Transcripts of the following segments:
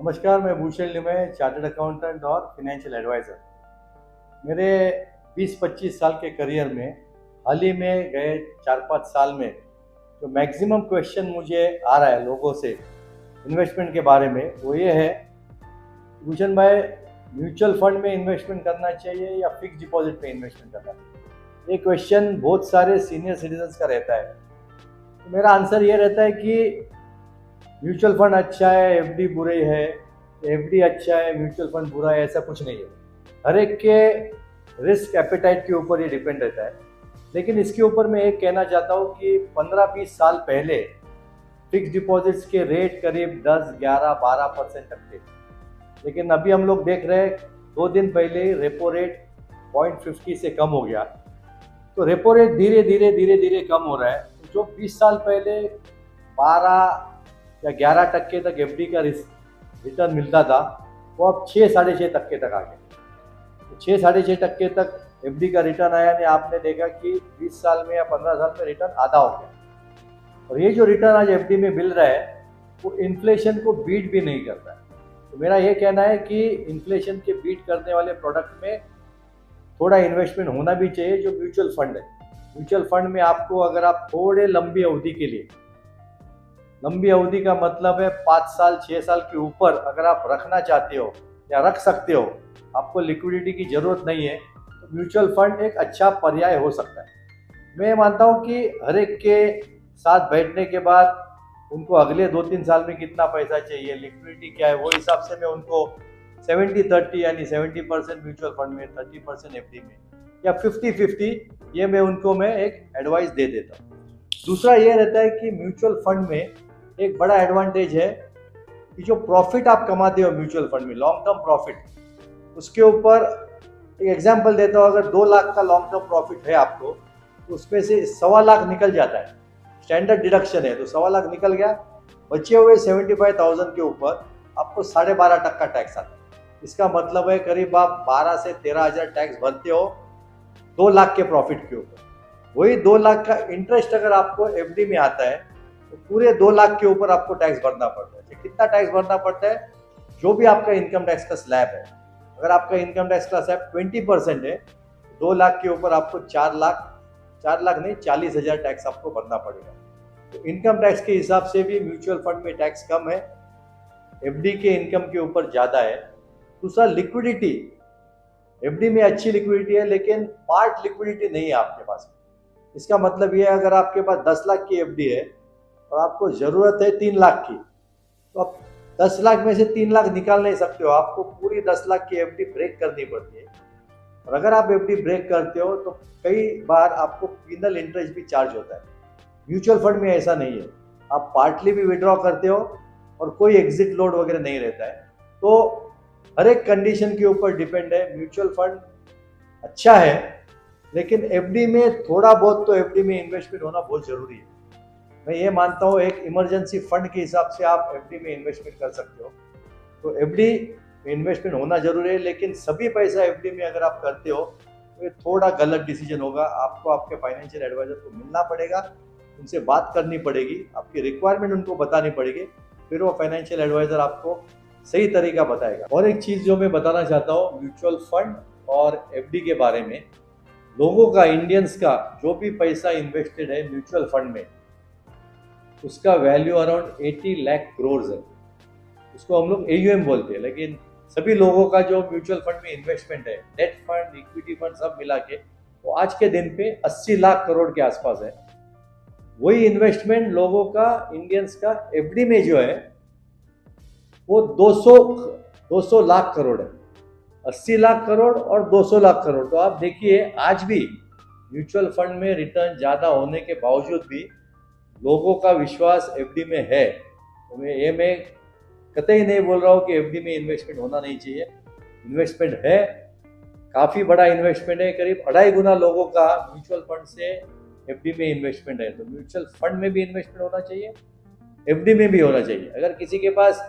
नमस्कार, मैं Bhushan Limaye, chartered accountant और फाइनेंशियल एडवाइज़र। मेरे 20-25 साल के करियर में हाल ही में गए 4-5 साल में जो मैक्सिमम क्वेश्चन मुझे आ रहा है लोगों से इन्वेस्टमेंट के बारे में, वो ये है, भूषण भाई, म्यूचुअल फंड में इन्वेस्टमेंट करना चाहिए या फिक्स डिपॉजिट में इन्वेस्टमेंट करना चाहिए। ये क्वेश्चन बहुत सारे सीनियर सिटीजन्स का रहता है। तो मेरा आंसर ये रहता है कि म्यूचुअल फंड अच्छा है, एफडी बुरी है, एफडी अच्छा है, म्यूचुअल फंड बुरा है, ऐसा कुछ नहीं है। हर एक के रिस्क एपेटाइट के ऊपर ये डिपेंड रहता है। लेकिन इसके ऊपर मैं एक कहना चाहता हूँ कि 15-20 साल पहले फिक्स डिपॉजिट्स के रेट करीब 10, 11, 12% तक थे। लेकिन अभी हम लोग देख रहे हैं 2 दिन पहले ही रेपो रेट 0.50 से कम हो गया। तो रेपो रेट धीरे धीरे कम हो रहा है। जो 20 साल पहले 12 या 11% तक एफडी का रिटर्न मिलता था, वो अब 6-6.5% तक आ गया। तो 6-6.5% तक एफडी का रिटर्न आया ने आपने देखा कि 20 साल में या 15 साल में रिटर्न आधा हो गया। और ये जो रिटर्न आज एफडी में मिल रहा है वो इन्फ्लेशन को बीट भी नहीं करता है। तो मेरा ये कहना है कि इन्फ्लेशन के बीट करने वाले प्रोडक्ट में थोड़ा इन्वेस्टमेंट होना भी चाहिए, जो म्यूचुअल फंड है। म्यूचुअल फंड में आपको, अगर आप थोड़े लंबी अवधि के लिए, लंबी अवधि का मतलब है 5 साल 6 साल के ऊपर अगर आप रखना चाहते हो या रख सकते हो, आपको लिक्विडिटी की ज़रूरत नहीं है, तो म्यूचुअल फंड एक अच्छा पर्याय हो सकता है। मैं मानता हूँ कि हर एक के साथ बैठने के बाद उनको अगले 2-3 साल में कितना पैसा चाहिए, लिक्विडिटी क्या है, वो हिसाब से मैं उनको 70-30 यानी 70% म्यूचुअल फंड में, 30% एफडी में, या 50-50, ये मैं एक एडवाइस दे देता हूँ। दूसरा ये रहता है कि म्यूचुअल फंड में एक बड़ा एडवांटेज है कि जो प्रॉफिट आप कमाते हो म्यूचुअल फंड में, लॉन्ग टर्म प्रॉफिट, उसके ऊपर एक एग्जांपल देता हूँ। अगर 2 लाख का लॉन्ग टर्म प्रॉफिट है आपको, तो उसमें से 1.25 लाख निकल जाता है, स्टैंडर्ड डिडक्शन है, तो 1.25 लाख निकल गया। बचे हुए 75,000 के ऊपर आपको 12.5% टैक्स आता है। इसका मतलब है करीब आप 12 से 13,000 टैक्स भरते हो 2 लाख के प्रॉफिट के ऊपर। वही 2 लाख का इंटरेस्ट अगर आपको एफडी में आता है, तो पूरे 2 लाख के ऊपर आपको टैक्स भरना पड़ता है। कितना टैक्स भरना पड़ता है? जो भी आपका इनकम टैक्स का स्लैब है, अगर आपका इनकम टैक्स का स्लैब 20% है, 2 लाख के ऊपर आपको 4 लाख नहीं, 40,000 टैक्स आपको भरना पड़ेगा। तो इनकम टैक्स के हिसाब से भी म्यूचुअल फंड में टैक्स कम है, एफडी के इनकम के ऊपर ज़्यादा है। दूसरा, लिक्विडिटी, एफडी में अच्छी लिक्विडिटी है, लेकिन पार्ट लिक्विडिटी नहीं है आपके पास। इसका मतलब ये है, अगर आपके पास 10 लाख की एफडी है और आपको ज़रूरत है 3 लाख की, तो आप 10 लाख में से 3 लाख निकाल नहीं सकते हो, आपको पूरी 10 लाख की एफडी ब्रेक करनी पड़ती है। और अगर आप एफडी ब्रेक करते हो तो कई बार आपको पिनल इंटरेस्ट भी चार्ज होता है। म्यूचुअल फंड में ऐसा नहीं है, आप पार्टली भी विड्रॉ करते हो और कोई एग्जिट लोड वगैरह नहीं रहता है। तो हर एक कंडीशन के ऊपर डिपेंड है। म्यूचुअल फंड अच्छा है, लेकिन एफडी में थोड़ा बहुत तो एफडी में इन्वेस्टमेंट होना बहुत ज़रूरी है। मैं ये मानता हूँ एक इमरजेंसी फंड के हिसाब से आप एफडी में इन्वेस्टमेंट कर सकते हो। तो एफडी में इन्वेस्टमेंट होना जरूरी है, लेकिन सभी पैसा एफडी में अगर आप करते हो तो ये थोड़ा गलत डिसीजन होगा। आपको आपके फाइनेंशियल एडवाइजर को मिलना पड़ेगा, उनसे बात करनी पड़ेगी, आपकी रिक्वायरमेंट उनको बतानी पड़ेगी, फिर वो फाइनेंशियल एडवाइजर आपको सही तरीका बताएगा। और एक चीज़ जो मैं बताना चाहता हूँ म्यूचुअल फंड और एफडी के बारे में, लोगों का, इंडियंस का जो भी पैसा इन्वेस्टेड है म्यूचुअल फंड में, उसका वैल्यू अराउंड 80 लाख करोड़ है। उसको हम लोग AUM बोलते हैं। लेकिन सभी लोगों का जो म्यूचुअल फंड में इन्वेस्टमेंट है, डेट फंड, इक्विटी फंड सब मिला के, वो आज के दिन पे 80 लाख करोड़ के आसपास है। वही इन्वेस्टमेंट लोगों का, इंडियंस का एफडी में जो है वो 200 लाख करोड़ है। 80 लाख करोड़ और 200 लाख करोड़। तो आप देखिए, आज भी म्यूचुअल फंड में रिटर्न ज़्यादा होने के बावजूद भी लोगों का विश्वास एफडी में है। तो मैं कतई नहीं बोल रहा हूँ कि एफडी में इन्वेस्टमेंट होना नहीं चाहिए। इन्वेस्टमेंट है, काफ़ी बड़ा इन्वेस्टमेंट है, करीब 2.5 गुना लोगों का म्यूचुअल फंड से एफडी में इन्वेस्टमेंट है। तो म्यूचुअल फंड में भी इन्वेस्टमेंट होना चाहिए, एफडी में भी होना चाहिए। अगर किसी के पास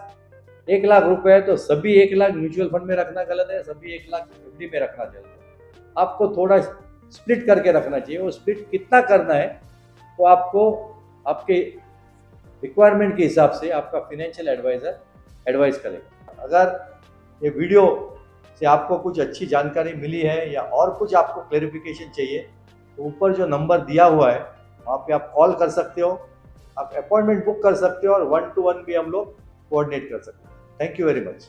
1 लाख रुपए है तो सभी 1 लाख म्यूचुअल फंड में रखना गलत है, सभी 1 लाख एफडी में रखना चाहिए। आपको थोड़ा स्प्लिट करके रखना चाहिए। वो स्प्लिट कितना करना है वो आपको आपके रिक्वायरमेंट के हिसाब से आपका फाइनेंशियल एडवाइजर एडवाइस करेगा। अगर ये वीडियो से आपको कुछ अच्छी जानकारी मिली है या और कुछ आपको क्लेरिफिकेशन चाहिए तो ऊपर जो नंबर दिया हुआ है वहाँ पे आप कॉल कर सकते हो, आप अपॉइंटमेंट बुक कर सकते हो और 1-to-1 भी हम लोग कोऑर्डिनेट कर सकते हैं। Thank you very much.